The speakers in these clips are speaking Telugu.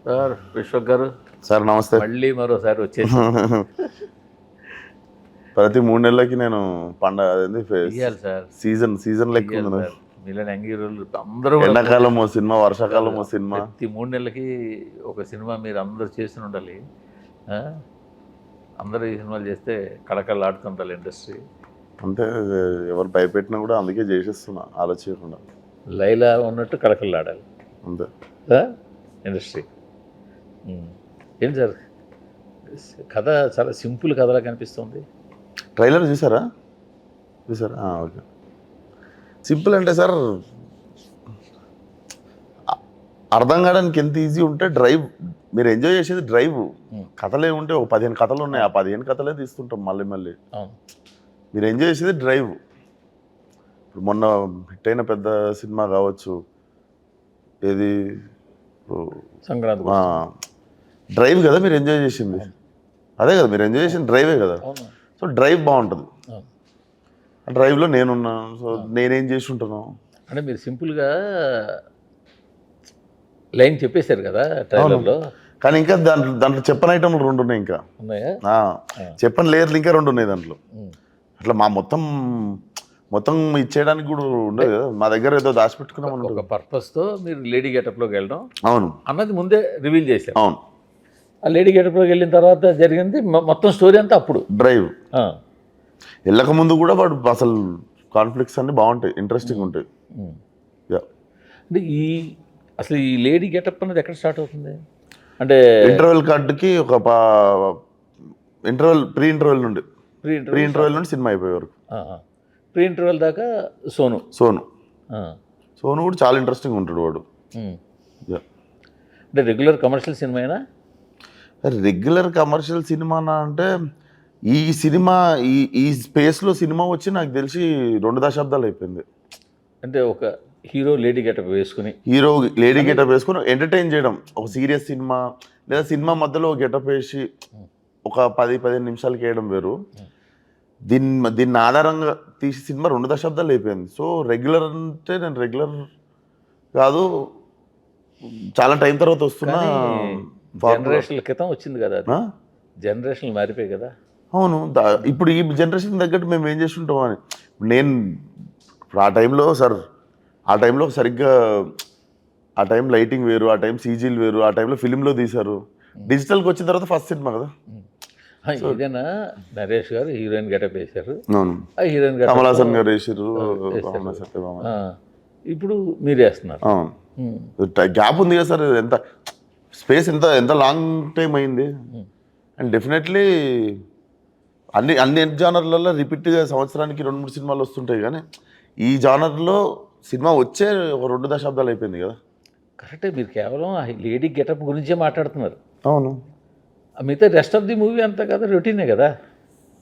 సార్ విశ్వక్ గారు సార్ నమస్తే. మళ్ళీ మరోసారి వచ్చేసి ప్రతి 3 నెలలకి నేను పండగ అదేంది ఇయ్యాలి సార్, సీజన్ లెక్క ఇయ్యాలి ఉంది. సార్. మిలియన్ యాంగిరోళ్ళు అందరూ కూడా ఎండాకాలం ఓ సినిమా, వర్షాకాలం ఓ సినిమా. ప్రతి 3 నెలలకి ఒక సినిమా మీరు అందరూ చేసి ఉండాలి. ఆ? అందరూ ఈ సినిమాలు చేస్తే కళకళలాడుతుండాలి ఇండస్ట్రీ. అంటే ఎవరు భయపెట్టినా కూడా అందుకే చేసేస్తున్నా ఆలోచించకుండా. లైలా ఉన్నట్టు కళకళలాడాలి అంతే ఇండస్ట్రీ. ఏంటి సార్ కథ చాలా సింపుల్ కథలా కనిపిస్తుంది. ట్రైలర్ చూసారా? ఓకే. సింపుల్ అంటే సార్ అర్థం కావడానికి ఎంత ఈజీ ఉంటే డ్రైవ్, మీరు ఎంజాయ్ చేసేది డ్రైవ్. కథలే ఉంటే ఒక 15 కథలు ఉన్నాయి, ఆ 15 కథలే తీస్తుంటాం మళ్ళీ. మీరు ఎంజాయ్ చేసేది డ్రైవ్. ఇప్పుడు మొన్న హిట్ అయిన పెద్ద సినిమా కావచ్చు, ఏది సంక్రాంతి డ్రైవ్ కదా మీరు ఎంజాయ్ చేసింది, అదే కదా మీరు ఎంజాయ్ చేసిన డ్రైవే కదా. సో డ్రైవ్ బాగుంటుంది. ఆ డ్రైవ్లో నేనున్నా, సో నేనేం చేసి ఉంటాను అంటే మీరు సింపుల్గా లైన్ చెప్పేశారు కదా ట్రైలర్లో. కానీ ఇంకా దాంట్లో చెప్పని ఐటమ్లు 2 ఉన్నాయి, ఇంకా ఉన్నాయా? చెప్పని లేయర్లు ఇంకా 2 ఉన్నాయి దాంట్లో. అట్లా మా మొత్తం ఇచ్చేయడానికి కూడా ఉండదు కదా, మా దగ్గర ఏదో దాచిపెట్టుకున్నాం. ఒక పర్పస్తో మీరు లేడీ గెటప్లోకి వెళ్ళడం అవును అన్నది ముందే రివీల్ చేశారు. అవును. ఆ లేడీ గెటప్లోకి వెళ్ళిన తర్వాత జరిగింది మొత్తం స్టోరీ అంతా అప్పుడు డ్రైవ్. వెళ్ళక ముందు కూడా వాడు అసలు కాన్ఫ్లిక్ట్స్ అన్ని బాగుంటాయి, ఇంట్రెస్టింగ్ ఉంటాయి. అంటే అసలు ఈ లేడీ గెటప్ అనేది ఎక్కడ స్టార్ట్ అవుతుంది అంటే ఇంటర్వెల్ కార్డుకి ఒక ప్రీ ఇంటర్వెల్ నుండి సినిమా అయిపోయే వరకు. ప్రీ ఇంటర్వెల్ దాకా సోను కూడా చాలా ఇంట్రెస్టింగ్ ఉంటాడు వాడు. అంటే regular commercial cinema regular commercial సినిమానా అంటే ఈ సినిమా ఈ స్పేస్లో సినిమా వచ్చి నాకు తెలిసి 2 దశాబ్దాలు అయిపోయింది. అంటే ఒక హీరో లేడీ గెటప్ వేసుకుని ఎంటర్టైన్ చేయడం, ఒక సీరియస్ సినిమా లేదా సినిమా మధ్యలో గెటప్ వేసి ఒక 10-15 నిమిషాలకి వేయడం వేరు. దీన్ని ఆధారంగా తీసి సినిమా 2 దశాబ్దాలు అయిపోయింది. సో రెగ్యులర్ అంటే నేను రెగ్యులర్ కాదు, చాలా టైం తర్వాత వస్తున్నా. జనరేషన్ల క్రితం వచ్చింది కదా, జనరేషన్ మారిపోయి కదా. అవును. ఇప్పుడు ఈ జనరేషన్ తగ్గట్టు మేము ఏం చేస్తుంటాం అని నేను ఆ టైంలో సరిగ్గా ఆ టైం లైటింగ్ వేరు, ఆ టైం సీజీలు వేరు, ఆ టైంలో ఫిలింలో తీశారు. డిజిటల్కి వచ్చిన తర్వాత ఫస్ట్ సినిమా కదా. ఏదైనా నరేష్ గారు హీరోయిన్ గెటప్ వేశారు, ఆ హీరోయిన్ కమల్ హాసన్ గారు వేసారు, ఇప్పుడు మీరు వేస్తున్నారు. గ్యాప్ ఉంది కదా సార్, ఎంత స్పేస్ ఎంత లాంగ్ టైం అయింది. అండ్ డెఫినెట్లీ అన్ని జానర్లలో రిపీట్గా సంవత్సరానికి 2-3 సినిమాలు వస్తుంటాయి, కానీ ఈ జానర్లో సినిమా వచ్చే ఒక 2 దశాబ్దాలు అయిపోయింది కదా. కరెక్టే, మీరు కేవలం లేడీ గెటప్ గురించే మాట్లాడుతున్నారు. అవును. మిగతా రెస్ట్ ఆఫ్ ది మూవీ అంతా కదా రొటీనే కదా.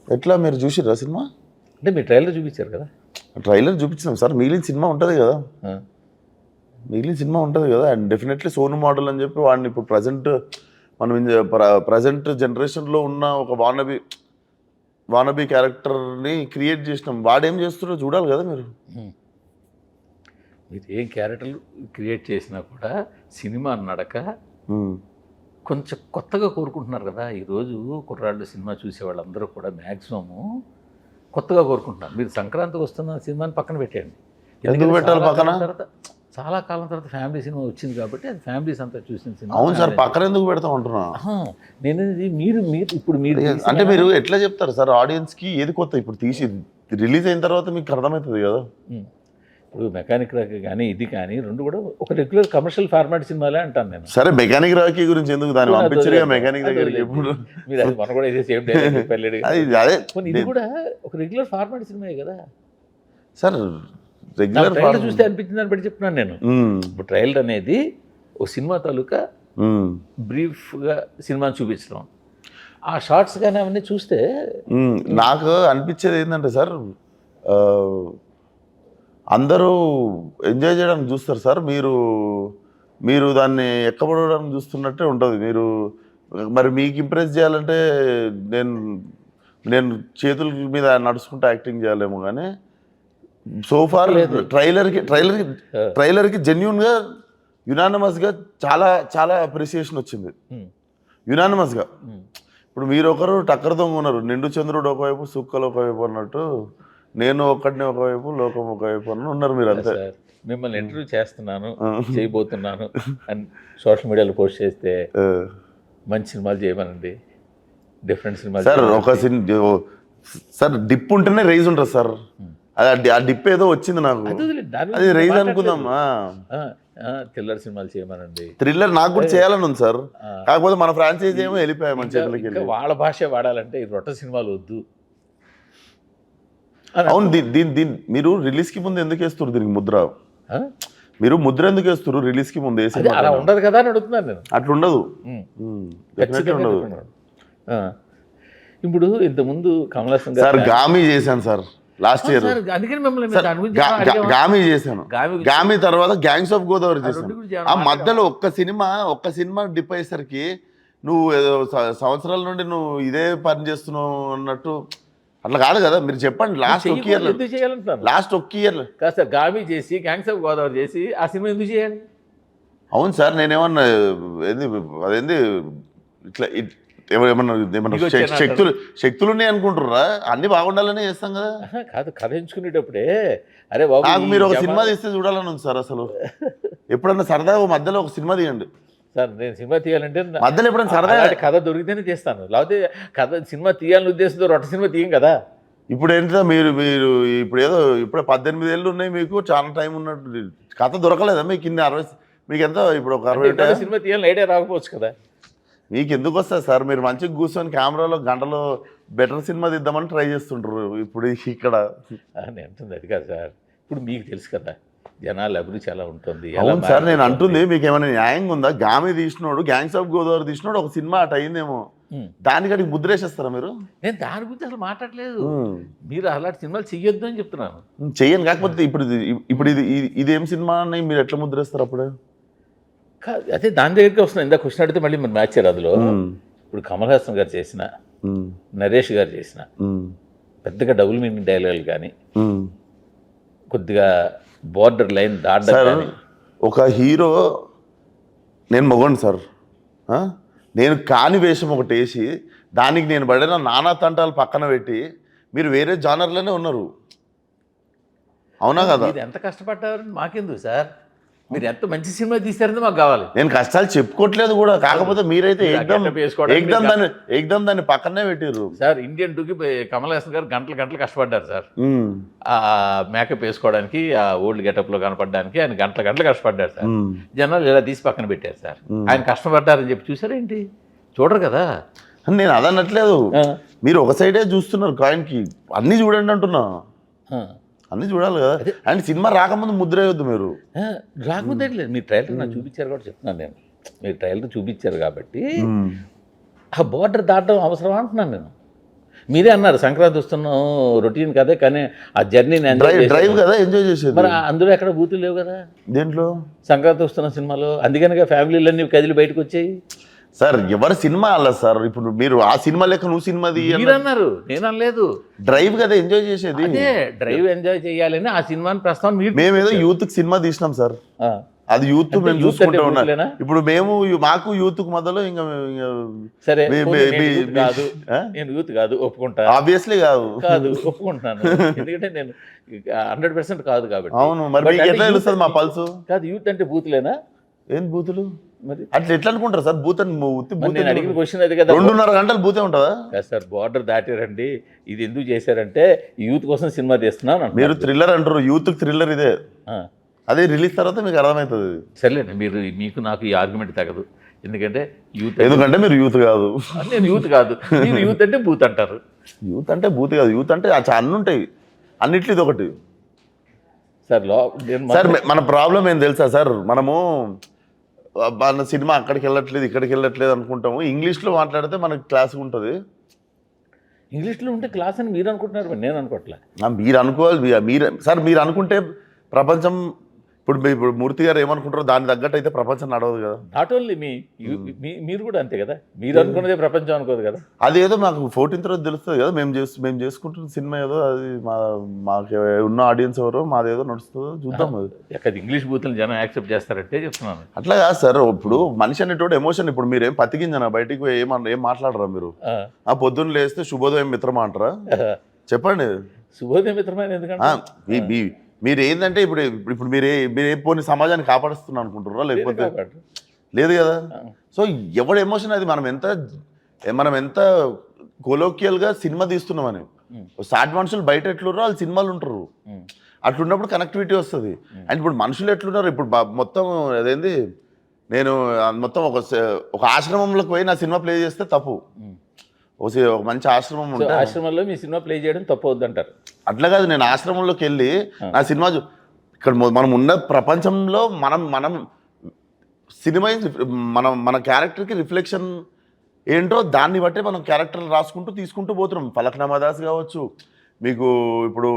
ఎట్లా మీరు చూసిర్రా సినిమా? అంటే మీరు ట్రైలర్ చూపించారు కదా. ట్రైలర్ చూపించినాం సార్, మిగిలిన సినిమా ఉంటుంది కదా. అండ్ డెఫినెట్లీ సోను మోడల్ అని చెప్పి వాడిని ఇప్పుడు ప్రజెంట్ జనరేషన్లో ఉన్న ఒక వానబీ క్యారెక్టర్ని క్రియేట్ చేసినాం. వాడేం చేస్తున్నారో చూడాలి కదా మీరు. మీరు ఏం క్యారెక్టర్లు క్రియేట్ చేసినా కూడా సినిమా నడక కొంచెం కొత్తగా కోరుకుంటున్నారు కదా. ఈరోజు కుర్రాళ్ళు సినిమా చూసే వాళ్ళందరూ కూడా మ్యాక్సిమము కొత్తగా కోరుకుంటున్నారు. మీరు సంక్రాంతికి వస్తున్న సినిమాని పక్కన పెట్టండి, ఎందుకు పెట్టాలి పక్కన? తర్వాత చాలా కాలం తర్వాత ఫ్యామిలీ సినిమా వచ్చింది కాబట్టి అది ఫ్యామిలీస్ అంతా చూసిన సినిమా. అవును సార్, పక్కన ఎందుకు పెడతాం అంటున్నా నేను. మీరు ఇప్పుడు మీరు అంటే మీరు ఎట్లా చెప్తారు సార్ ఆడియన్స్కి ఏది కొత్త? ఇప్పుడు తీసి రిలీజ్ అయిన తర్వాత మీకు అర్థమవుతుంది కదా. ఇప్పుడు మెకానిక్ రాకీ కానీ ఇది కానీ 2 కూడా ఒక రెగ్యులర్ కమర్షియల్ ఫార్మాట్ సినిమాలే అంటాను నేను. సరే, మెకానిక్ రాకీ గురించి ఎందుకు దాన్ని పంపించారు మెకానిక్ దగ్గరికి? ఎప్పుడు మీరు అది మన కూడా సేమ్ చెప్పలేదు. ఇది కూడా ఒక రెగ్యులర్ ఫార్మాట్ సినిమాయే కదా సార్. రెగ్యులర్ చూస్తే అనిపించింది అని బట్టి చెప్తున్నాను నేను. ఇప్పుడు ట్రైలర్ అనేది ఒక సినిమా తాలూకా బ్రీఫ్గా సినిమాని చూపించడం, ఆ షార్ట్స్ కానీ అవన్నీ చూస్తే నాకు అనిపించేది ఏంటంటే సార్, అందరూ ఎంజాయ్ చేయడానికి చూస్తారు సార్, మీరు దాన్ని ఎక్కబడడానికి చూస్తున్నట్టే ఉంటుంది. మరి మీకు ఇంప్రెస్ చేయాలంటే నేను చేతుల మీద నడుచుకుంటూ యాక్టింగ్ చేయాలేమో, కానీ సో ఫార్ ట్రైలర్కి జెన్యున్గా యునానిమస్గా చాలా చాలా అప్రిసియేషన్ వచ్చింది, ఉమ్, యునానిమస్గా. ఉమ్. ఇప్పుడు మీరు ఒకరు టక్కర దొంగ ఉన్నారు, నిండు చంద్రుడు ఒకవైపు సుక్కలు ఒకవైపు అన్నట్టు, నేను ఒకటిని ఒకవైపు లోకం ఒకవైపు అని ఉన్నారు మీరు అంతే. సార్ మిమ్మల్ని ఇంటర్వ్యూ చేస్తున్నాను, ఆ. చేయబోతున్నాను అని సోషల్ మీడియాలో పోస్ట్ చేస్తే ఆ. మంచి సినిమాలు చేయమనండి, డిఫరెంట్ సినిమాలు సార్ చేయమనండి. ఒక సార్ డిప్ ఉంటేనే రైజ్ ఉంటుంది సార్, అది ఆ డిప్ ఏదో వచ్చింది నాకు, అది వదిలేండి, దాని అది గురించి రైజ్ మాట్లాడలేదు. అనుకుందాం. థ్రిల్లర్ సినిమాలు చేయమనండి. థ్రిల్లర్ నాకు కూడా చేయాలని ఉంది సార్, ఆ. కాకపోతే మన ఫ్రాంచైజీ ఏమో వెళ్ళిపోయాయి మన ఇంకా చేతులకి ఇంకా వెళ్ళి. వాళ్ళ భాష వాడాలంటే ఈ రొట్ట సినిమాలు వద్దు అని అవును, దీని మీరు రిలీజ్ కి ముందు ఎందుకు వేస్తారు దీనికి ముద్ర? ఆ? మీరు ముద్ర ఎందుకు వేస్తారు రిలీజ్ కి ముందు? అదే అలా ఉండదు కదా అని అడుగుతున్నాను నేను. అట్లుండదు, డెఫినెట్లీ ఖచ్చితంగా ఉండదు అనుకున్నాను. ఆ. ఇప్పుడు ఇంతకుముందు కమల్ హాసన్ సార్. గారు గామి చేశాను సార్ లాస్ట్ ఇయర్, సార్, అందుకని మిమ్మల్ని మేము దాని గురించి ఏమైనా అడిగామా? గామి చేశాను. గామి గురించి- గామి తర్వాత గ్యాంగ్స్ ఆఫ్ గోదావరి ఆ రెండు చేశాను. గురించి ఆ ఏమైనా మధ్యలో ఒక్క సినిమా డిప్ అయ్యేసరికి నువ్వు ఏదో సంవత్సరాల నుండి నువ్వు ఇదే పని చేస్తున్నావు అన్నట్టు అట్లా కాదు కదా. మీరు చెప్పండి, లాస్ట్ ఒక ఇయర్, ఎందుకు చేయాలంటున్నాను? లాస్ట్ ఒక్క ఇయర్. కాదు సార్, గామి చేసి గ్యాంగ్స్ ఆఫ్ గోదావరి చేసి ఆ సినిమా ఎందుకు చేయాలి? అవును సార్, నేనేమన్నా ఏంది అదేంది ఇట్లా ఏమన్నా ఇగో వచ్చాను శక్తులు ఉన్నాయి అనుకుంటుర్రా? అన్ని బాగుండాలనే చేస్తాం కదా. ఆహా, కాదు, కథ ఎంచుకునేటప్పుడే అరే బాబు నాకు ఈ మీరు ఒక జమా- సినిమా తీస్తే చూడాలని ఉంది సార్. అసలు ఎప్పుడన్నా సరదాగా మధ్యలో ఒక సినిమా తీయండి. సార్ నేను సినిమా తీయాలంటే మధ్యలో ఎప్పుడైనా సరదాగా అలాంటి కథ దొరికితేనే తీస్తాను, లేకపోతే కథ సినిమా తీయాలని ఉద్దేశంతో రొట్ట సినిమా తీయం కదా. ఇప్పుడు ఏంటిదా మీరు మీరు ఇప్పుడు ఏదో ఇప్పుడే 18 ఏళ్ళు ఉన్నాయి మీకు, చాలా టైం ఉన్నట్టు. కథ దొరకలేదా మీకు? ఇన్ని 60 మీకు ఎంత ఇప్పుడు ఒక 60 ఇట్లాంటి సినిమా తీయాలని ఐడియా రాకపోవచ్చు కదా. మీకు ఎందుకు వస్తుంది సార్? మీరు మంచిగా కూర్చొని కెమెరాలో గంటలో బెటర్ సినిమా తీద్దామని ట్రై చేస్తుంటారు ఇప్పుడు ఇక్కడ. నేను అంటుంది అది కాదు సార్, ఇప్పుడు మీకు తెలుసు కదా జనాల అభిరుచి ఎలా ఉంటుంది, ఎలా అవును సార్, నేను మారిపోతుంది. అంటుంది మీకు ఏమైనా న్యాయంగా ఉందా? గామి తీసినోడు, గ్యాంగ్స్ ఆఫ్ గోదావరి తీసినోడు ఒక సినిమా అటు అయిందేమో, ఉమ్. దానికడికి ముద్రేసేస్తారా మీరు? నేను దాని గురించి అసలు మాట్లాడలేదు, మీరు అలాంటి సినిమాలు చెయ్యొద్దు అని చెప్తున్నాను. చెయ్యను, కాకపోతే ఇప్పుడు ఇదేం సినిమా అని మీరు ఎట్లా ముద్రేస్తారు అప్పుడు? అదే దాని దగ్గరికి వస్తున్నాను. ఇందాక క్వశ్చన్ అడిగితే మళ్ళీ మీరు మ్యాచ్ అందులో. ఇప్పుడు కమల్ హాసన్ గారు చేసిన, నరేష్ గారు చేసిన పెద్దగా డబుల్ మీనింగ్ డైలాగులు కానీ, కొద్దిగా బార్డర్ లైన్ దాటడం సార్ కానీ. ఒక హీరో, నేను మొగండి సార్, నేను కాని వేషం ఒకటి వేసి దానికి నేను పడిన నానా తంటాలు పక్కన పెట్టి మీరు వేరే జానర్లోనే ఉన్నారు, అవునా కదా? మీరు ఎంత కష్టపడ్డారని మాకెందుకు సార్, మీరు ఎంత మంచి సినిమా తీశారని మాకు కావాలి. నేను కష్టాలు చెప్పుకోవట్లేదు కూడా, కాకపోతే మీరైతే మీరు ఆ getup వేసుకోవడానికి ఏకదం దాన్ని పక్కనే పెట్టిర్రు సార్. ఇండియన్ టూకి కమల్ హాసన్ గారు గంటలు గంటలు కష్టపడ్డారు సార్. ఆ మేకప్ వేసుకోవడానికి, ఆ ఓల్డ్ గెటప్లో కనపడడానికి ఆయన గంటలు గంటలు కష్టపడ్డారు సార్. జనాలు ఇలా తీసి పక్కన పెట్టారు సార్. ఆయన కష్టపడ్డారని చెప్పి చూసారేంటి? చూడరు కదా. నేను అదనట్లేదు, మీరు ఒక సైడే చూస్తున్నారు కాయిన్కి, అన్నీ చూడండి అంటున్నా. అన్నీ చూడాలి కదా. అండ్ సినిమా రాకముందు ముద్ర వేయొద్దు మీరు. రాకముందే లేదు, మీరు ట్రైలర్ నాకు చూపించారు కాబట్టి చెప్తున్నాను నేను. మీరు ట్రైలర్ చూపించారు కాబట్టి ఆ బార్డర్ దాటడం అవసరం అంటున్నాను నేను. మీరే అన్నారు సంక్రాంతి వస్తున్నాం రొటీన్ కదే, కానీ ఆ జర్నీని డ్రైవ్ కదా ఎంజాయ్ చేసేది. మరి అందులో ఎక్కడ బూతులు లేవు కదా దేంట్లో? సంక్రాంతి వస్తున్న సినిమాలో. అందుకనిగా ఫ్యామిలీలన్నీ కదిలి బయటకు వచ్చాయి సార్. ఎవరి సినిమా అలా సార్, ఇప్పుడు మీరు ఆ సినిమా లెక్క నువ్వు సినిమా మీరు అన్నారు, నేను అనలేదు. డ్రైవ్ కదా ఎంజాయ్ చేసేది. అదే డ్రైవ్ ఎంజాయ్ చేయాలని ఆ సినిమాని ప్రస్తావన మీరు. మేమేదో యూత్ సినిమా తీసినాం సార్, అది యూత్ మేము చూసుకుంటూ ఉన్నాం. ఇప్పుడు మాకు యూత్ మధ్యలో ఇంకా సరే కాదు, నేను యూత్ కాదు ఒప్పుకుంటా, ఆబ్వియస్లీ కాదు ఒప్పుకుంటున్నాను. ఎందుకంటే నేను 100% కాదు కాబట్టి. అవును, మరి మీకు ఎట్లా తెలుస్తుంది మా పల్సు? కాదు, యూత్ అంటే బూతులేనా? ఏం బూతులు మరి అట్లా ఎట్లా అనుకుంటారు సార్? బూత్ నేను అడిగిన క్వశ్చన్ అది కదా. 2.5 గంటలు బూతే ఉంటుందా? సార్ బార్డర్ దాటారండి, ఇది ఎందుకు చేశారంటే యూత్ కోసం సినిమా తీస్తున్నాను. మీరు థ్రిల్లర్ అంటారు, యూత్ థ్రిల్లర్ ఇదే. అదే రిలీజ్ తర్వాత మీకు అర్థమవుతుంది. సర్లేండి, మీకు నాకు ఈ ఆర్గ్యుమెంట్ తగదు. ఎందుకంటే ఎందుకంటే మీరు యూత్ కాదు, నేను యూత్ కాదు. మీరు యూత్ అంటే బూత్ అంటారు. యూత్ అంటే బూత్ కాదు, యూత్ అంటే అన్ని ఉంటాయి, అన్నిట్లో ఇది ఒకటి. సార్ సార్ మన ప్రాబ్లం ఏం తెలుసా సార్? మనము మన సినిమా అక్కడికి వెళ్ళట్లేదు ఇక్కడికి వెళ్ళట్లేదు అనుకుంటాము. ఇంగ్లీష్లో మాట్లాడితే మనకి క్లాస్ ఉంటుంది. ఇంగ్లీష్లో ఉంటే క్లాస్ అని మీరు అనుకుంటున్నారు, నేను అనుకోవట్లే. మీరు అనుకోవాలి. మీరు సార్ మీరు అనుకుంటే ప్రపంచం ఇప్పుడు మూర్తి గారు ఏమనుకుంటారో దాని తగ్గట్టు అయితే ప్రపంచం నడవదు కదా. నాట్ ఓన్లీ మీరు కూడా అంతే కదా, మీరు అనుకున్నదే ప్రపంచం అనుకోదు కదా. అదేదో మాకు 14th రోజు తెలుస్తుంది కదా, మేము చేసుకుంటున్న సినిమా ఏదో అది మాకు ఉన్న ఆడియన్స్ ఎవరో మాదేదో నడుస్తుందో చూద్దాం. అది ఎక్కడ ఇంగ్లీష్ బూతులు జనం యాక్సెప్ట్ చేస్తారంటే చెప్తున్నాను. అట్లా కాదు సార్, ఇప్పుడు మనిషి అనేటోడు ఎమోషన్. ఇప్పుడు మీరేం పత్తికింజనా బయటికి పోయి ఏం మాట్లాడరా మీరు? ఆ పొద్దున్న లేస్తే శుభోదయం మిత్రమా అంటారా? చెప్పండి. శుభోదయం మిత్రమైన ఎందుకంటే మీరు ఏంటంటే ఇప్పుడు మీరు ఏ పోనీ సమాజాన్ని కాపాడుస్తున్నా అనుకుంటున్నారా? లేకపోతే లేదు కదా. సో ఎవరి ఎమోషన్ అది. మనం ఎంత కొలోకియల్గా సినిమా తీస్తున్నామని. సాడ్ మనుషులు బయట ఎట్లుర్రో వాళ్ళు సినిమాలు ఉంటారు. అట్లున్నప్పుడు కనెక్టివిటీ వస్తుంది. అండ్ ఇప్పుడు మనుషులు ఎట్లున్నారు, ఇప్పుడు మొత్తం అదేంది, నేను మొత్తం ఒక ఆశ్రమంలోకి పోయి నా సినిమా ప్లే చేస్తే తప్పు. ఒక మంచి ఆశ్రమం ఉంటుంది, ఆశ్రమంలో మీ సినిమా ప్లే చేయడం తప్పు అవుద్దంటారు. అట్లా కాదు, నేను ఆశ్రమంలోకి వెళ్ళి నా సినిమా ఇక్కడ మనం ఉన్న ప్రపంచంలో మనం సినిమా మన క్యారెక్టర్కి రిఫ్లెక్షన్ ఏంటో దాన్ని బట్టే మనం క్యారెక్టర్లు రాసుకుంటూ తీసుకుంటూ పోతున్నాం. ఫలక్నామా దాస్ కావచ్చు, మీకు ఇప్పుడు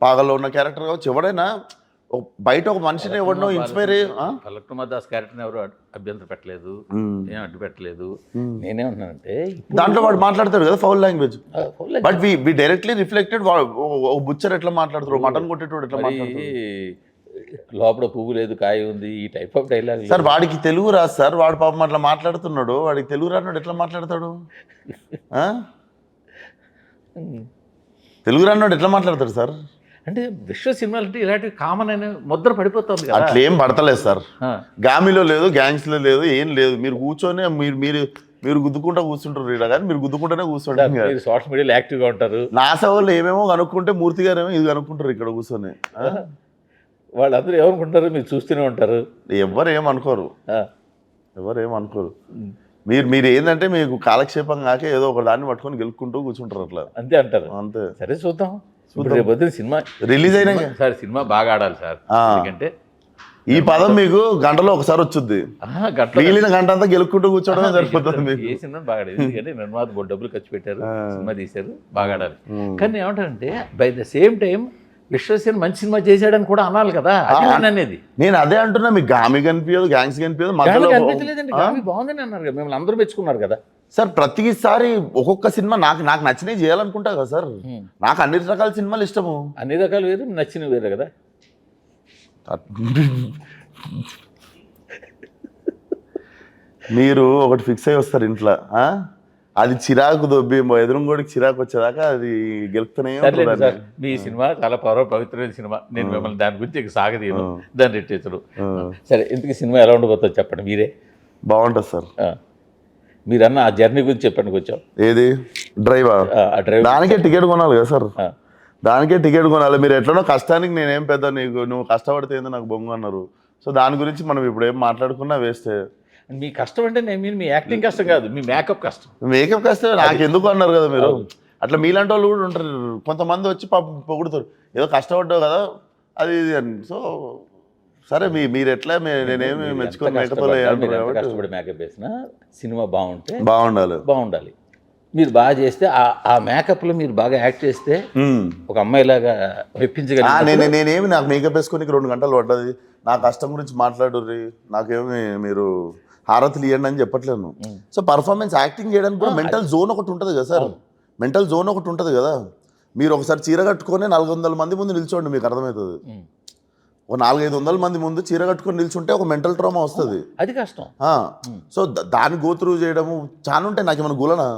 పాగల్లో ఉన్న క్యారెక్టర్ కావచ్చు, ఎవడైనా బయట ఒక మనిషిని ఎవరినో ఇన్స్పైర్ అయ్యి. ఫలక్నామా దాస్ క్యారెక్టర్ని ఎవరు అభ్యంతర పెట్టలేదు, ఏం అడ్డు పెట్టలేదు. నేనేమంటున్నానంటే దాంట్లో వాడు మాట్లాడతాడు కదా foul language, but we directly reflected. Butcher ఎట్లా మాట్లాడతారు, మటన్ కొట్టేటోడు ఎట్లా మాట్లాడతారు, లోపల పువ్వు లేదు కాయ ఉంది, ఈ టైప్ ఆఫ్ డైలాగ్. సార్ వాడికి తెలుగు రాదు సార్, వాడు పాపం అట్లా మాట్లాడుతున్నాడు. వాడికి తెలుగు రాన్నాడు ఎట్లా మాట్లాడతాడు? తెలుగు రాన్నాడు ఎట్లా మాట్లాడతాడు సార్? అంటే విశ్వ సినిమాలు అంటే ఇలాంటివి కామన్ అయిన ముద్ర పడిపోతుంది కదా. అట్లా ఏం పడతలేదు సార్. గామిలో లేదు, గ్యాంగ్స్లో లేదు, ఏం లేదు. మీరు కూర్చొని మీరు గుద్దుకుంటా కూర్చుంటారు ఇక్కడ, కానీ మీరు గుద్దుకుంటూనే కూర్చుంటారు. మీరు సోషల్ మీడియాలో యాక్టివ్గా ఉంటారు. నాసా వాళ్ళు ఏమేమో కనుక్కుంటే మూర్తి గారు ఏమో ఇది కనుక్కుంటారు ఇక్కడ కూర్చొని. వాళ్ళందరూ ఏమనుకుంటారు, మీరు చూస్తూనే ఉంటారు. ఎవరు ఏమనుకోరు. మీరు ఏంటంటే మీకు కాలక్షేపం కాక ఏదో ఒక దాన్ని పట్టుకొని గెలుపుకుంటూ కూర్చుంటారు అట్లా. అంతే అంటారు. అంతే. సరే చూద్దాం. రేపు సినిమా రిలీజ్ అయినా సార్ సినిమా బాగా ఆడాలి సార్. ఎందుకంటే ఈ పదం మీకు గంటలో ఒకసారి వచ్చింది, మిగిలిన గంట అంతా గెలుపుకుంటూ కూర్చోవడం సరిపోతుంది మీకు. ఏ సినిమా బాగా ఆడాలి, ఎందుకంటే నిర్మాత డబ్బులు ఖర్చు పెట్టారు, సినిమా తీశారు, బాగా ఆడాలి. కానీ ఏమంటారంటే by the same time Vishwasena మంచి సినిమా చేశాడని కూడా అనాలి కదా అనేది. నేను అదే అంటున్నా, మీకు గామి కనిపించదు, గ్యాంగ్స్ కనిపించదు, కనిపించలేదండి. గామి బాగుందని అన్నారు కదా, మిమ్మల్ని అందరూ మెచ్చుకున్నారు కదా సార్. ప్రతిసారి ఒక్కొక్క సినిమా నాకు నచ్చినవి చేయాలనుకుంటా కదా సార్. నాకు అన్ని రకాల సినిమాలు ఇష్టము. అన్ని రకాలు వేరు, నచ్చినవి వేరు కదా. మీరు ఒకటి ఫిక్స్ అయ్యి వస్తారు ఇంట్లో, అది చిరాకు దొబ్బి ఎదురుగోడికి చిరాకు వచ్చేదాకా అది గెలుపుతూనే ఉంటుంది. మీ సినిమా చాలా పవిత్రమైన సినిమా. నేను మిమ్మల్ని దాని గురించి సాగదీను, దాన్ని రెట్టేసాడు. సరే, ఇంతకీ సినిమా ఎలా ఉండబోతుందో చెప్పండి మీరే. బాగుంటుంది సార్. మీరన్న ఆ జర్నీ గురించి చెప్పండి కొంచెం. ఏది డ్రైవర్? దానికే టికెట్ కొనాలి కదా సార్, దానికే టికెట్ కొనాలి. మీరు ఎట్లనో కష్టానికి నేనేం పెద్ద నువ్వు కష్టపడితే ఏందో నాకు బొంగు అన్నారు. సో దాని గురించి మనం ఇప్పుడు ఏం మాట్లాడుకున్నా వేస్తే. మీ కష్టం అంటే నేను మీ యాక్టింగ్ కష్టం కాదు, మీ మేకప్ కష్టం. మేకప్ కష్టం నాకు ఎందుకు అన్నారు కదా మీరు. అట్లా మీలాంటి వాళ్ళు కూడా ఉంటారు, కొంతమంది వచ్చి పొగుడుతారు ఏదో కష్టపడ్డావు కదా అది ఇది అని. సో సరే మీరు ఎట్లా నేనేమి మెచ్చుకొని కష్టపడి మేకప్ వేసినా సినిమా బాగుండాలి. మీరు బాగా చేస్తే ఆ మేకప్లో మీరు బాగా యాక్ట్ చేస్తే ఒక అమ్మాయిలాగా మెప్పించగలిగి. నేనేమి నాకు మేకప్ వేసుకొని 2 గంటలు పడ్డది, నా కష్టం గురించి మాట్లాడుర్రి, నాకేమి మీరు హారతులు ఇవ్వండి అని చెప్పట్లేను. సో పర్ఫార్మెన్స్ యాక్టింగ్ చేయడానికి కూడా మెంటల్ జోన్ ఒకటి ఉంటుంది కదా సార్. మెంటల్ జోన్ ఒకటి ఉంటుంది కదా. మీరు ఒకసారి చీర కట్టుకొని 400 మంది ముందు నిల్చోండి, మీకు అర్థమవుతుంది. ఒక 400-500 మంది ముందు చీర కట్టుకొని నిల్చుంటే ఒక మెంటల్ ట్రామా వస్తుంది, అది కష్టం. సో దాన్ని గోత్రూ చేయడము చాలా ఉంటాయి. నాకు ఏమైనా గులనా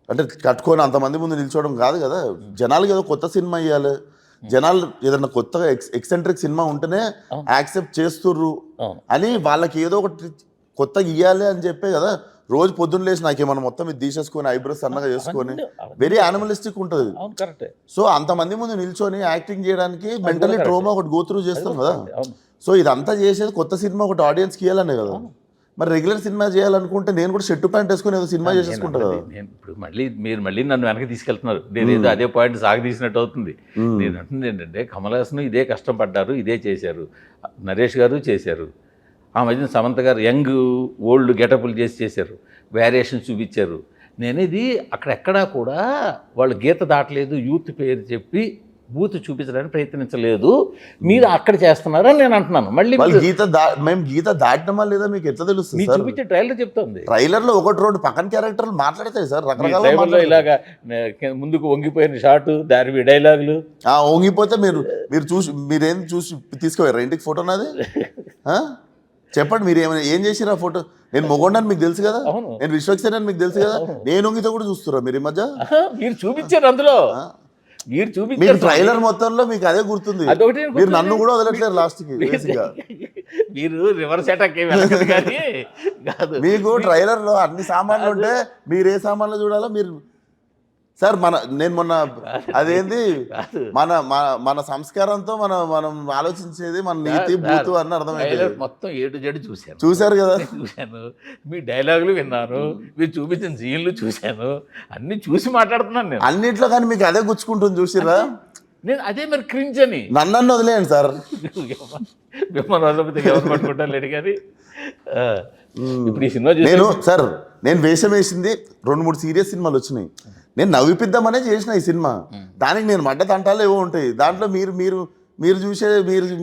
అంటే కట్టుకొని అంతమంది ముందు నిల్చోవడం కాదు కదా. జనాలకి ఏదో కొత్త సినిమా ఇవ్వాలి, జనాలు ఏదైనా కొత్తగా ఎక్సెంట్రిక్ సినిమా ఉంటేనే యాక్సెప్ట్ చేస్తుర్రు అని వాళ్ళకి ఏదో ఒకటి కొత్తగా ఇవ్వాలి అని చెప్పే కదా. రోజు పొద్దున్న లేచి నాకేమన్నా మొత్తం ఇది తీసేసుకొని ఐబ్రోస్ సన్నగా చేసుకొని వెరీ యానిమలిస్టిక్ ఉంటుంది. సో అంతమంది ముందు నిల్చొని యాక్టింగ్ చేయడానికి మెంటలీ ట్రోమా ఒకటి గోత్రూ చేస్తాం కదా. సో ఇదంతా చేసేది కొత్త సినిమా ఒకటి ఆడియన్స్కి ఇవ్వాలనే కదా. మరి రెగ్యులర్ సినిమా చేయాలనుకుంటే నేను కూడా షర్టు ప్యాంట్ వేసుకుని ఏదో సినిమా చేసేసుకుంటా కదా. ఇప్పుడు మీరు మళ్ళీ నన్ను వెనక్కి తీసుకెళ్తున్నారు, నేను ఏదో అదే పాయింట్ సాగదీసినట్టు అవుతుంది. నేను అంటుంది ఏంటంటే కమల్ హాసన్ ఇదే కష్టం పడ్డారు, ఇదే చేశారు, నరేష్ గారు చేశారు, ఆ మధ్యన సమంత గారు యంగ్ ఓల్డ్ గెటప్లు చేశారు, వేరియేషన్ చూపించారు. నేనేది అక్కడెక్కడా కూడా వాళ్ళు గీత దాటలేదు, యూత్ పేరు చెప్పి బూత్ చూపించడానికి ప్రయత్నించలేదు, మీరు అక్కడ చేస్తున్నారని నేను అంటున్నాను. మళ్ళీ వాళ్ళు మేము గీత దాటినమా లేదా మీకు ఎట్లా తెలుస్తుంది మీరు సార్? చూపించే ట్రైలర్ చెప్తుంది. ట్రైలర్ లో ఒకటి రెండు పక్కన క్యారెక్టర్లు మాట్లాడతాయి సార్, రకరకాల ట్రైలర్లో ఇలాగా ముందుకు వంగిపోయిన షాటు, దాని డైలాగులు. వంగిపోతే మీరు చూసి మీరేం చూసి తీసుకుపోయారు ఇంటికి ఫోటో నాది? చెప్పండి, మీరు ఏం చేసిరా ఫోటో? నేను మొగొండని మీకు తెలుసు కదా, అవును. నేను విశ్వక్సేన్ అని మీకు తెలుసు కదా, నేను వంగితో కూడా చూస్తురా మీరు ఈ మధ్య? మీరు చూపించారు అందులో, మీరు మీకు చూపించారు ట్రైలర్ మొత్తంలో మీకు అదే గుర్తుంది. అదొకటి మీరు నన్ను కూడా వదలట్లేరు లాస్ట్ కి. మీరు రివర్స్ అటాక్ ఏమి వెళ్ళదు కానీ కాదు. మీకు ట్రైలర్ లో అన్ని సామాన్లు ఉంటే మీరు ఏ సామాన్లు చూడాలో మీరు సార్. నేను మొన్న అదేంది మన సంస్కారంతో మనం ఆలోచించేది మన నీతి బూతు అని అర్థమైంది. మొత్తం A to Z చూశారు కదా, చూశాను. మీ డైలాగులు విన్నాను, మీరు చూపించిన సీన్లు చూశాను, అన్ని చూసి మాట్లాడుతున్నాను నేను అన్నిట్లో. కానీ మీకు అదే గుచ్చుకుంటుంది చూసిరా? నేను అదే మరి క్రింజ్ అని. నన్ను వదిలేయండి సార్, మిమ్మల్ని వదలకపోతే ఎవరు పట్టుకుంటారు లేడు కానీ. ఇప్పుడు ఈ సినిమా నేను వేషం వేసింది 2-3 సీరియస్ సినిమాలు వచ్చినాయి. నేను నవ్విపిద్దామనే చేసిన ఈ సినిమా. దానికి నేను మడ్డ తంటాలు ఏవో ఉంటాయి దాంట్లో. మీరు చూసే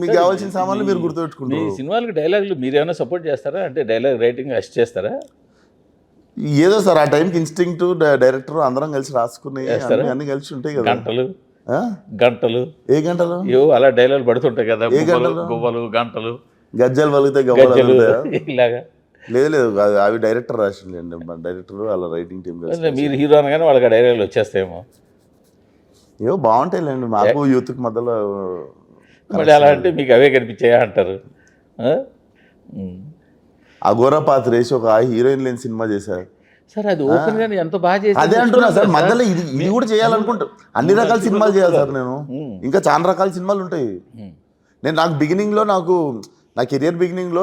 మీకు కావాల్సిన సామాన్లు మీరు గుర్తుపెట్టుకుంటారు. ఈ సినిమాలకు డైలాగులు మీరు ఏమైనా సపోర్ట్ చేస్తారా? అంటే డైలాగ్ రైటింగ్ అసిస్ట్ చేస్తారా? ఏదో సార్, ఆ టైంకి ఇన్స్టింక్ట్ డైరెక్టర్ అందరం కలిసి రాసుకున్నాయి, అన్ని కలిసి ఉంటాయి కదా. గంటలు ఏ గంటలు ఏవో అలా డైలాగ్ పడుతుంటాయి కదా, గువ్వలు గంటలు, గజ్జలు వలిగితే గవ్వలు ఇలాగా. లేదు అవి డైరెక్టర్ రాసిండండి, డైరెక్టర్ వాళ్ళ రైటింగ్ టీం. మీరు హీరో అనగానే వాళ్ళకి డైలాగులు వచ్చేస్తాయేమో. ఏవో బాగుంటాయిలేండి, మాకు యూత్కి మధ్యలో. మళ్ళీ అలా అంటే మీకు అవే కనిపించాయా అంటారు. అఘోరా పాత్ర వేసి ఒక హీరోయిన్ లేని సినిమా చేశారు సార్. అది ఓపెన్ గానే ఎంత బాగా చేసి అదే అంటున్నా సార్. మధ్యలో ఇది కూడా చేయాలనుకుంటా. అన్ని రకాల సినిమాలు చేయాలి సార్ నేను. ఇంకా చాలా రకాల సినిమాలు ఉంటాయి. నాకు బిగినింగ్ లో నా కెరియర్ బిగినింగ్ లో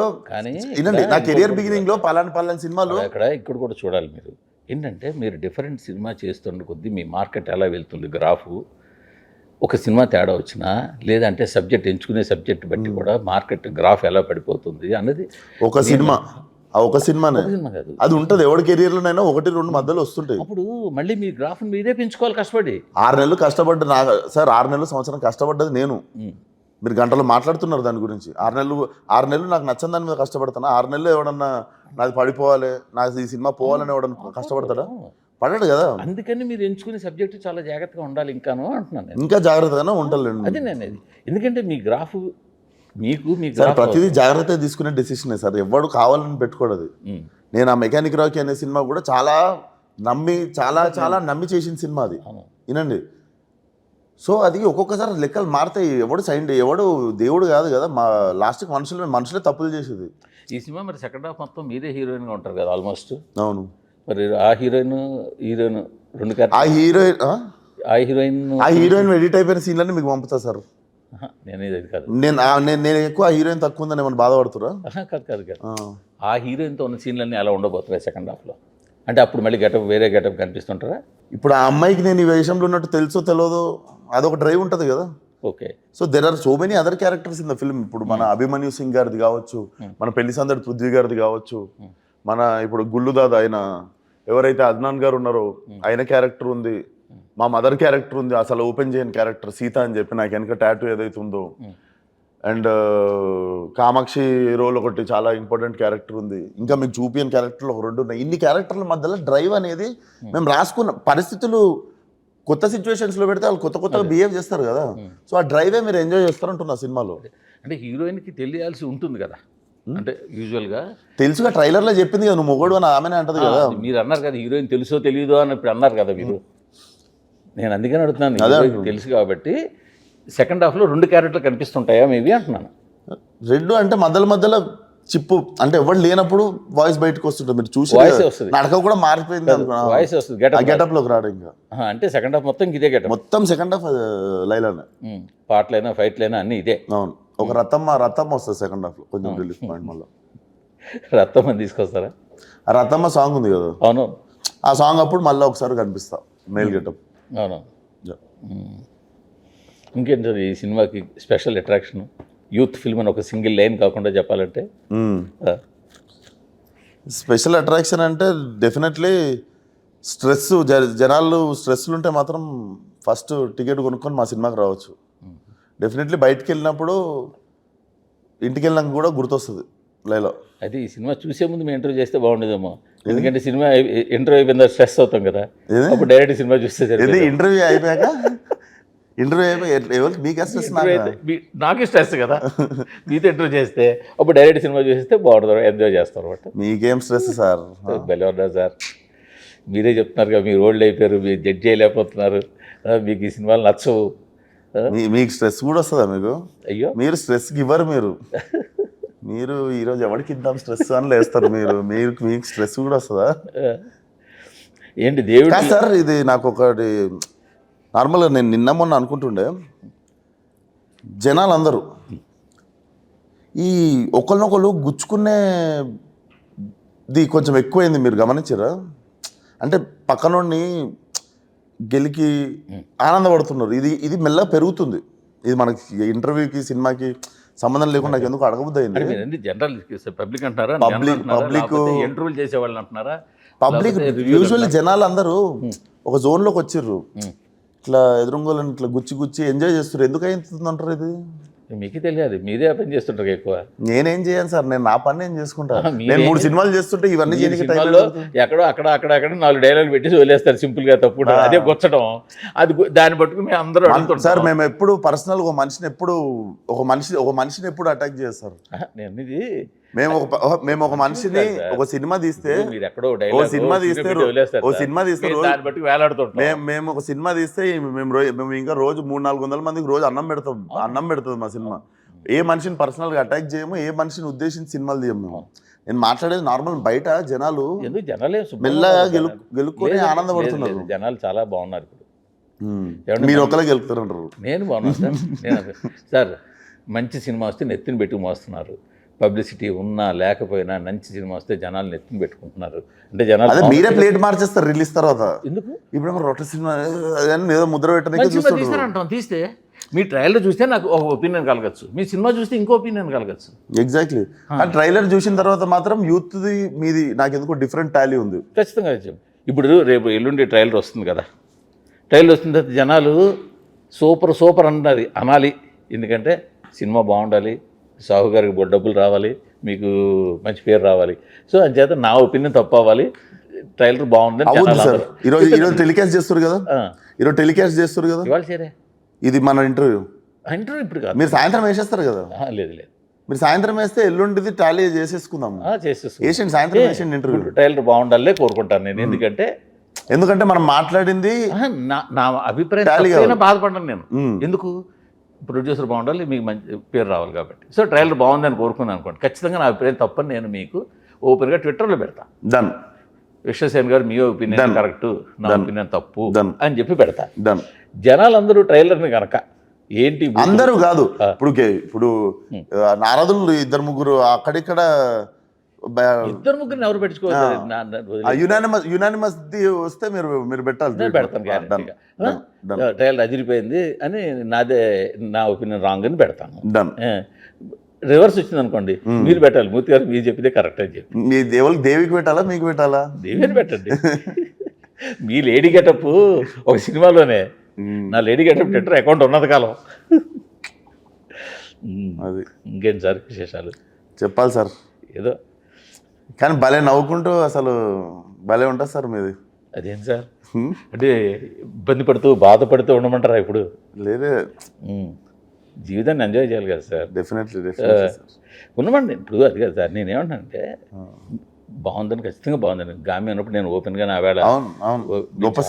నా కెరియర్ బిగినింగ్ లో పలాని సినిమాలు ఇక్కడ కూడా చూడాలి మీరు. ఏంటంటే మీరు డిఫరెంట్ సినిమా చేస్తున్న కొద్దీ మీ మార్కెట్ ఎలా వెళ్తుంది, గ్రాఫు. ఒక సినిమా తేడా వచ్చినా లేదంటే సబ్జెక్ట్ ఎంచుకునే సబ్జెక్ట్ బట్టి కూడా మార్కెట్ గ్రాఫ్ ఎలా పడిపోతుంది అన్నది ఒక సినిమానే కాదు, అది ఉంటుంది. ఎవరి కెరియర్లోనైనా 1-2 మధ్యలో వస్తుంటాయి. అప్పుడు మళ్ళీ మీ గ్రాఫ్ మీరే పెంచుకోవాలి కష్టపడి. 6 నెలలు కష్టపడ్డ సార్, 6 నెలలు సంవత్సరం కష్టపడ్డది నేను. మీరు గంటలు మాట్లాడుతున్నారు దాని గురించి. 6 నెలలు నాకు నచ్చని దాని మీద కష్టపడతాను. 6 నెలలు ఎవడన్నా నాది పడిపోవాలి, నాకు ఈ సినిమా పోవాలని ఎవడన్నా కష్టపడతాడా? పడడు కదా. అందుకని మీరు ఎంచుకునే సబ్జెక్టు చాలా జాగ్రత్తగా ఉండాలి ఇంకాను అంటున్నాను. ఇంకా జాగ్రత్తగానే ఉంటాను. అది నేను ఎందుకంటే మీ గ్రాఫ్ మీకు ప్రతిదీ జాగ్రత్తగా తీసుకునే డెసిషనే సార్. ఎవడు కావాలని పెట్టుకోడది. నేను ఆ మెకానిక్ రాకీ అనే సినిమా కూడా చాలా నమ్మి చేసిన సినిమా అది. వినండి, సో అది ఒక్కొక్కసారి లెక్కలు మారుతాయి. ఎవడు దేవుడు కాదు కదా. మా లాస్ట్కి మనుషులే తప్పులు చేసేది. ఈ సినిమా మరి సెకండ్ హాఫ్ మొత్తం మీరే హీరోయిన్గా ఉంటారు కదా ఆల్మోస్ట్. అవును. మరి ఆ హీరోయిన్ రెండు ఆ హీరోయిన్ ఎడిట్ అయిపోయిన సీన్లన్నీ మీకు పంపుతా సార్. నేనేది కాదు, నేను ఎక్కువ హీరోయిన్ తక్కువ ఉందని ఏమైనా బాధపడుతురా? కాదు. ఆ హీరోయిన్తో ఉన్న సీన్లన్నీ అలా ఉండబోతున్నాయి సెకండ్ హాఫ్లో. అంటే అప్పుడు మళ్ళీ వేరే గెటప్ కనిపిస్తుంటారా? ఇప్పుడు ఆ అమ్మాయికి నేను ఈ విషయంలో ఉన్నట్టు తెలుసో తెలియదో అదొక డ్రైవ్ ఉంటుంది కదా. Okay. So there are so many other characters in the film. ఇప్పుడు మన అభిమన్యు సింగ్ గారిది కావచ్చు, మన పెళ్లి సందడి పృథ్వీ గారిది కావచ్చు, మన ఇప్పుడు గుల్లుదాదా ఆయన ఎవరైతే అద్నాన్ గారు ఉన్నారో ఆయన క్యారెక్టర్ ఉంది, మా మదర్ క్యారెక్టర్ ఉంది, అసలు ఓపెన్ చేయని క్యారెక్టర్ సీత అని చెప్పి నాకు వెనక టాటూ ఏదైతే ఉందో, అండ్ కామాక్షి రోల్ ఒకటి చాలా ఇంపార్టెంట్ క్యారెక్టర్ ఉంది. ఇంకా మీకు చూపియని క్యారెక్టర్లు ఒక 2 ఉన్నాయి. ఇన్ని క్యారెక్టర్ల మధ్యలో డ్రైవ్ అనేది మేము రాసుకున్న పరిస్థితులు కొత్త సిచ్యువేషన్స్లో పెడితే వాళ్ళు కొత్తగా బిహేవ్ చేస్తారు కదా. సో ఆ డ్రైవే మీరు ఎంజాయ్ చేస్తారంటున్నా సినిమాలో. అంటే హీరోయిన్కి తెలియాల్సి ఉంటుంది కదా, అంటే యూజువల్గా తెలుసుగా ట్రైలర్లో చెప్పింది కదా, నువ్వు మొగోడు అని ఆమెనే అంటది కదా. మీరు అన్నారు కదా హీరోయిన్ తెలుసో తెలియదో అని ఇప్పుడు అన్నారు కదా మీరు. నేను అందుకని అడుగుతున్నాను, తెలుసు కాబట్టి సెకండ్ హాఫ్లో 2 క్యారెక్టర్లు కనిపిస్తుంటాయా మేబీ అంటున్నాను. 2 అంటే మధ్యలో చిప్పు అంటే ఎవరు లేనప్పుడు వాయిస్ బయటకు వస్తుంటుంది. మీరు చూసి నడక కూడా మారిపోయింది, వాయిస్ వస్తుంది గెటప్ లోకి రాడు. ఇంకా అంటే సెకండ్ హాఫ్ మొత్తం ఇదే గెటప్, మొత్తం సెకండ్ హాఫ్ లైలానే, పాటలైనా ఫైట్లైనా అన్నీ ఇదే. అవును. ఒక రత్తమ్మ వస్తుంది సెకండ్ హాఫ్ లో, కొంచెం రిలీఫ్ పాయింట్. మళ్ళీ రత్తమ్మ తీసుకొస్తారా? ఆ రత్తమ్మ సాంగ్ ఉంది కదా, అవును, ఆ సాంగ్ అప్పుడు మళ్ళీ ఒకసారి కనిపిస్తా మెయిల్ గెటప్. అవును. ఇంకేంటి ఈ సినిమాకి స్పెషల్ అట్రాక్షన్? యూత్ ఫిల్మ్ అని ఒక సింగిల్ లైన్ కాకుండా చెప్పాలంటే స్పెషల్ అట్రాక్షన్ అంటే డెఫినెట్లీ స్ట్రెస్. జనాలు స్ట్రెస్లు ఉంటే మాత్రం ఫస్ట్ టికెట్ కొనుక్కొని మా సినిమాకి రావచ్చు. డెఫినెట్లీ బయటికి వెళ్ళినప్పుడు ఇంటికి వెళ్ళినాక కూడా గుర్తొస్తుంది లైలో. అది ఈ సినిమా చూసే ముందు మేము ఇంటర్వ్యూ చేస్తే బాగుండేదేమో, ఎందుకంటే సినిమా ఇంటర్వ్యూ అయిపోయిందా స్ట్రెస్ అవుతాం కదా, అప్పుడు డైరెక్ట్ సినిమా చూస్తే ఇది ఇంటర్వ్యూ అయిపోయాక ఎవరికి మీకే స్ట్రెస్? నాకే స్ట్రెస్ కదా, మీతో ఇంటర్వ్యూ చేస్తే అప్పుడు డైరెక్ట్ సినిమా చూస్తే బాగుంటుంది, ఎంజాయ్ చేస్తారు అనమాట. మీకేం స్ట్రెస్ సార్? భలే ఉన్నా సార్, మీరే చెప్తున్నారు కదా మీరు ఓల్డ్ అయిపోయారు, మీరు జడ్జ్ చేయలేకపోతున్నారు, మీకు ఈ సినిమాలు నచ్చవు. మీకు స్ట్రెస్ కూడా వస్తుందా? మీకు అయ్యో మీరు స్ట్రెస్కి ఇవ్వరు. మీరు ఈరోజు ఎవరికి ఇద్దాం స్ట్రెస్ అని లేస్తారు మీరు. మీకు స్ట్రెస్ కూడా వస్తుందా? ఏంటి దేవుడు సార్, ఇది నాకు ఒకటి నార్మల్గా నేను నిన్న మొన్న అనుకుంటుండే, జనాలు అందరూ ఈ ఒకరినొకరు గుచ్చుకునేది కొంచెం ఎక్కువైంది, మీరు గమనించారా? అంటే పక్కనోడిని గెలికి ఆనందపడుతున్నారు. ఇది మెల్లగా పెరుగుతుంది. ఇది మనకి ఇంటర్వ్యూకి సినిమాకి సంబంధం లేకుండా నాకు ఎందుకు అడగబుద్ది అయింది. జనరల్ పబ్లిక్ అంటారా, పబ్లిక్ ఇంటర్వ్యూలు చేసే వాళ్ళు అంటున్నారా? పబ్లిక్ యూజువల్లీ జనాలు అందరూ ఒక జోన్లోకి వచ్చిర్రు, ఇట్లా ఎదురుంగోళ్ళని ఇట్లా గుచ్చి ఎంజాయ్ చేస్తారు. ఎందుకు అవుతుంది అంటారు? ఇది మీకు తెలియదు, మీరే పని చేస్తుంటారు ఎక్కువ. నేనేం చేయను సార్, నేను నా పని నేను చేసుకుంటా. నేను 3 సినిమాలు చేస్తుంటే ఇవన్నీ ఎక్కడో అక్కడ 4 డైలాగులు పెట్టి వదిలేస్తారు సింపుల్ గా, తప్పు అదే గుచ్చడం. అది దాన్ని పట్టుకుని మేము అందరూ సార్, మేము ఎప్పుడు పర్సనల్ ఒక మనిషిని ఎప్పుడు అటాక్ చేస్తారు. మేము ఒక మనిషిని ఒక సినిమా తీస్తే మీరు ఎక్కడో సినిమా తీస్తే దాన్ని బట్టి వేలాడుతుంటాం. మేము ఒక సినిమా తీస్తే మేము ఇంకా రోజు 300-400 మందికి రోజు అన్నం పెడుతుంది మా సినిమా. ఏ మనిషిని పర్సనల్గా అటాక్ చేయము, ఏ మనిషిని ఉద్దేశించి సినిమాలు తీయము మేము. నేను మాట్లాడేది నార్మల్, బయట జనాలు మెల్లగా గెలుక్కొని ఆనందపడుతున్నారు. జనాలు చాలా బాగున్నారు ఇప్పుడు. మీరు ఒకరే గెలుపుతారంటారు. నేను బాగున్నాను సార్. సార్ మంచి సినిమా వస్తే నెత్తిని పెట్టి మోస్తున్నారు. పబ్లిసిటీ ఉన్నా లేకపోయినా మంచి సినిమా వస్తే జనాలు నెత్తిని పెట్టుకుంటున్నారు. అంటే జనాలు అదే మీరే ప్లేట్ మార్చేస్తారు రిలీజ్ తర్వాత. ఎందుకు ఇప్పుడు రొట్టె సినిమా ఏదో ముద్ర పెట్టడానికి తీస్తారంటాం. తీస్తే మీ ట్రైలర్ చూస్తే నాకు ఒక ఒపీనియన్ కలగచ్చు, మీ సినిమా చూస్తే ఇంకో ఒపీనియన్ కలగచ్చు. ఎగ్జాక్ట్లీ. ఆ ట్రైలర్ చూసిన తర్వాత మాత్రం యూత్ది మీది నాకు ఎందుకో డిఫరెంట్ టాలీ ఉంది. ఖచ్చితంగా ఇప్పుడు రేపు ఎల్లుండి ట్రైలర్ వస్తుంది కదా, ట్రైలర్ వస్తుంది తర్వాత జనాలు సూపర్ అనాలి. ఎందుకంటే సినిమా బాగుండాలి, సాహు గారికి డబ్బులు రావాలి, మీకు మంచి పేరు రావాలి. సో అంచేత నా ఒపీనియన్ తప్పు అవ్వాలి, ట్రైలర్ బాగుంది. ఈరోజు టెలికాస్ట్ చేస్తారు కదా, ఇవాళ సరే ఇది మన ఇంటర్వ్యూ ఇప్పుడు కాదు, మీరు సాయంత్రం వేసేస్తారు కదా. లేదు మీరు సాయంత్రం వేస్తే ఎల్లుండిది టాలీ చేసేసుకుందాం. సాయంత్రం వేసేయండి ఇంటర్వ్యూ. ట్రైలర్ బాగుండాలే కోరుకుంటాను నేను. ఎందుకంటే మనం మాట్లాడింది నా అభిప్రాయం, బాధపడ్డాను నేను. ఎందుకు? ప్రొడ్యూసర్ బాగుండాలి, మీకు మంచి పేరు రావాలి కాబట్టి. సో ట్రైలర్ బాగుందని కోరుకున్నాను అనుకోండి, ఖచ్చితంగా నా అభిప్రాయం తప్పని నేను మీకు ఓపెన్గా ట్విట్టర్లో పెడతా. డన్. విశ్వసేన్ గారు మీ ఒపీనియన్ కరెక్ట్, నా ఒపీనియన్ తప్పు అని చెప్పి పెడతా. డన్. జనాలందరూ ట్రైలర్ని కనుక ఏంటి అందరూ కాదు, ఇప్పుడు నారదులు 2-3 అక్కడిక్కడ 2-3 ఎవరు పెట్టుకోవాలి. యునానిమస్ వస్తే మీరు పెట్టాలి. పెడతాను గ్యారెంటీగా. ట్రైలర్ అదిరిపోయింది అని నా ఒపీనియన్ రాంగ్ అని పెడతాను. డన్. రివర్స్ వచ్చింది అనుకోండి, మీరు పెట్టాలి. మూర్తి గారు మీరు చెప్పిందే కరెక్ట్ అని చెప్పి. మీ దేవికి పెట్టాలా మీకు పెట్టాలా? దేవి అని పెట్టండి. మీ లేడీ గెటప్ ఒక సినిమాలోనే, నా లేడీ గెటప్ ట్విట్టర్ అకౌంట్ ఉన్నది కాలం. అది ఇంకేం సార్ విశేషాలు చెప్పాలి సార్. ఏదో కానీ భలే నవ్వుకుంటూ అసలు భలే ఉంటుంది సార్ మీది. అదేం సార్, అంటే ఇబ్బంది పడుతూ బాధపడుతూ ఉండమంటారా? ఇప్పుడు లేదే, జీవితాన్ని ఎంజాయ్ చేయాలి కదా సార్. డెఫినెట్లీ ఉన్నమండి. ఇప్పుడు అది కదా సార్, నేనేమంటానంటే బాగుందని, ఖచ్చితంగా బాగుందని. గామి అన్నప్పుడు నేను ఓపెన్గా నా వేళ గొప్ప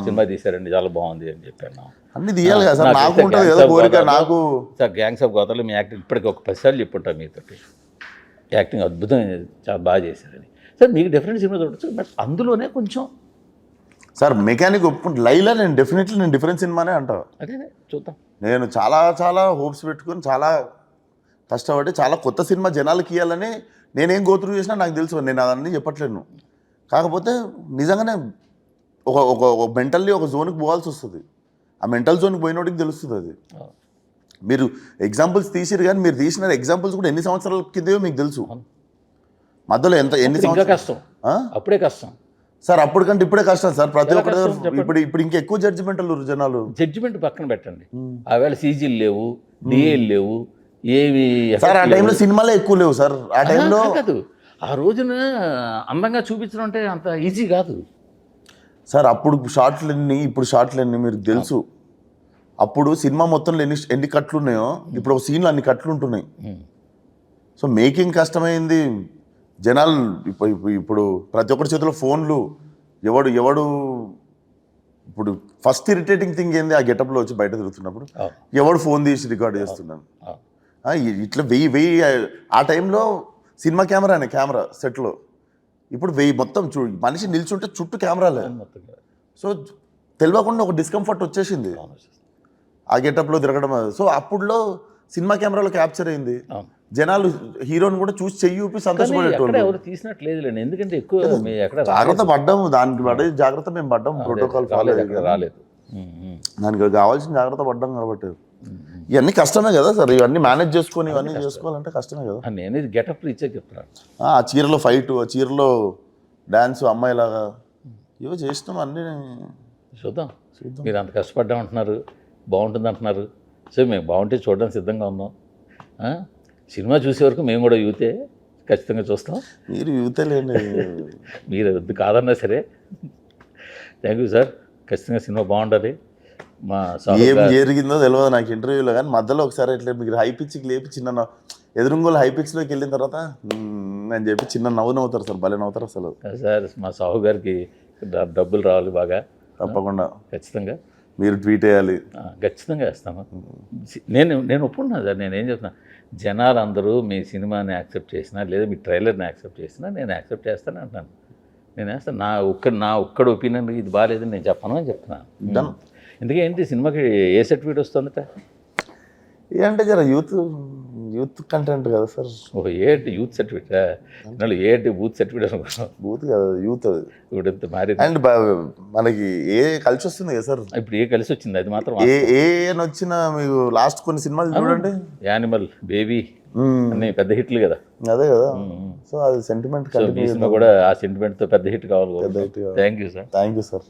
సినిమా తీశారండి, చాలా బాగుంది అని చెప్పాను. అన్ని తీయాలి కదా సార్, నాకు సార్ గ్యాంగ్స్ ఆఫ్ గోదావరిలో మీ యాక్టింగ్ ఇప్పటికి ఒక 10 సార్లు చెప్పుంటా మీతో. యాక్టింగ్ అద్భుతంగా చాలా బాగా చేశారని. సార్ మీకు డిఫరెంట్ సినిమా చూడొచ్చు, బట్ అందులోనే కొంచెం సార్ మెకానిక్ ఒప్పుకుంటే లైలా నేను డిఫరెంట్ సినిమానే అంటా. అదే చూద్దాం. నేను చాలా హోప్స్ పెట్టుకుని చాలా కష్టపడి చాలా కొత్త సినిమా జనాలకి ఇవ్వాలని నేనేం గోత్రు చేసినా నాకు తెలుసు. నేను అవన్నీ చెప్పట్లేను. కాకపోతే నిజంగానే ఒక మెంటల్లీ ఒక జోన్కి పోవాల్సి వస్తుంది. ఆ మెంటల్ జోన్కి పోయినోటికి తెలుస్తుంది అది. మీరు ఎగ్జాంపుల్స్ తీసిరు కానీ మీరు తీసిన ఎగ్జాంపుల్స్ కూడా ఎన్ని సంవత్సరాల కిందయో మీకు తెలుసు. మధ్యలో ఎన్ని సంవత్సరాలు కష్టం, అప్పుడే కష్టం. సార్ అప్పటికంటే ఇప్పుడే కష్టం సార్ ప్రతి ఎలా ఒక్కరు కష్టం చెప్పండి? ఇప్పుడు ఇంకా ఎక్కువ జడ్జిమెంటల్ జనాలు. జడ్జిమెంట్ పక్కన పెట్టండి, ఆవేళ సీజీలు లేవు, డిఏలు లేవు, ఏవి సార్ ఆ టైంలో సినిమాలే ఎక్కువ లేవు సార్ ఆ టైంలో. కాదు, ఆ రోజున అందంగా చూపించడం అంటే అంత ఈజీ కాదు సార్. అప్పుడు షార్ట్లన్నీ ఇప్పుడు షార్ట్లన్నీ మీకు తెలుసు. అప్పుడు సినిమా మొత్తంలో ఎన్ని కట్లు ఉన్నాయో ఇప్పుడు ఒక సీన్లో అన్ని కట్లు ఉంటున్నాయి. సో మేకింగ్ కష్టమైంది. జనాలు ఇప్పుడు ప్రతి ఒక్కరి చేతిలో ఫోన్లు. ఎవడు ఇప్పుడు ఫస్ట్ ఇరిటేటింగ్ థింగ్ ఏంది, ఆ గెటప్లో వచ్చి బయట తిరుగుతున్నప్పుడు ఎవడు ఫోన్ తీసి రికార్డ్ చేస్తున్నాను. ఇట్లా వెయ్యి ఆ టైంలో సినిమా కెమెరా సెట్లో. ఇప్పుడు మొత్తం మనిషి నిల్చుంటే చుట్టూ కెమెరాలే. సో తెలియకుండా ఒక డిస్కంఫర్ట్ వచ్చేసింది ఆ గెటప్లో తిరగడం. సో అప్పుడులో సినిమా కెమెరాలో క్యాప్చర్ అయింది. జనాలు హీరోని కూడా చూసి చెయ్యి ఊపి సంతోషపడేటోళ్ళు. ఎవరు తీసినట్లేదులేండి, ఎందుకంటే ఎక్కువ జాగ్రత్త పడ్డాము, దానికి పడే జాగ్రత్త మేము పడ్డాము. ప్రోటోకాల్ రాలేదు, దానికి కావాల్సిన జాగ్రత్త పడ్డాం కాబట్టి. ఇవన్నీ కష్టమే కదా సార్, ఇవన్నీ మేనేజ్ చేసుకొని ఇవన్నీ చేసుకోవాలంటే కష్టమే కదా. నేను ఇది గెటప్ ఇచ్చే చెప్తున్నాను. ఆ చీరలో ఫైట్, ఆ చీరలో డ్యాన్స్, అమ్మాయిలాగా ఇవో చేసినాం అన్నీ. చూద్దాం, మీరు అంత కష్టపడ్డా అంటున్నారు, బాగుంటుంది అంటున్నారు. సో మేము బాగుంటే చూడడానికి సిద్ధంగా ఉన్నాం. సినిమా చూసే వరకు మేము కూడా యూతే, ఖచ్చితంగా చూస్తాం. మీరు యూతేలేండి, మీరు వద్దు కాదన్నా సరే. థ్యాంక్ యూ సార్, ఖచ్చితంగా సినిమా బాగుంటుంది. మా ఏం జరిగిందో తెలియదు నాకు ఇంటర్వ్యూలో, కానీ మధ్యలో ఒకసారి ఇట్లా మీకు హై పిచ్కి లేపి చిన్న ఎదురుంగోలు హై పిచ్లోకి వెళ్ళిన తర్వాత అని చెప్పి చిన్న నవ్వుతారు సార్, భలే నవ్వుతారు అసలు. సార్ మా సాహు గారికి డబ్బులు రావాలి బాగా, తప్పకుండా ఖచ్చితంగా మీరు ట్వీట్ వేయాలి. ఖచ్చితంగా వేస్తాను. నేను ఒప్పుకున్నా సార్. నేనేం చెప్తున్నా, జనాలు అందరూ మీ సినిమాని యాక్సెప్ట్ చేసినా లేదా మీ ట్రైలర్ని యాక్సెప్ట్ చేసినా నేను యాక్సెప్ట్ చేస్తాను అంటున్నాను. నేను వేస్తాను. నా ఒక్కడి ఒపీనియన్ ఇది బాగాలేదని నేను చెప్పను అని చెప్తున్నాను. ఎందుకంటే ఏంటి సినిమాకి ఏ సర్టిఫికేట్ వస్తుందట? ఏంటంటే జర యూత్ కంటెంట్ కదా సార్. ఓహో, ఏంటి యూత్ సర్టిఫికేట్? ఏంటి బూత్ సర్టిఫికేట్ అనుకున్నాను. బూత్ కదా, యూత్ అది. ఇప్పుడు ఎంత మారి అండ్ మనకి ఏ కలిసి వస్తుంది కదా సార్. ఇప్పుడు ఏ కలిసి వచ్చింది అది మాత్రం. ఏ వచ్చినా మీకు లాస్ట్ కొన్ని సినిమాలు చూడండి, యానిమల్, బేబీ అన్ని పెద్ద హిట్లు కదా. అదే కదా. సో అది సెంటిమెంట్ కూడా ఆ సెంటిమెంట్తో పెద్ద హిట్ కావాలి. Thank you sir. Thank you sir.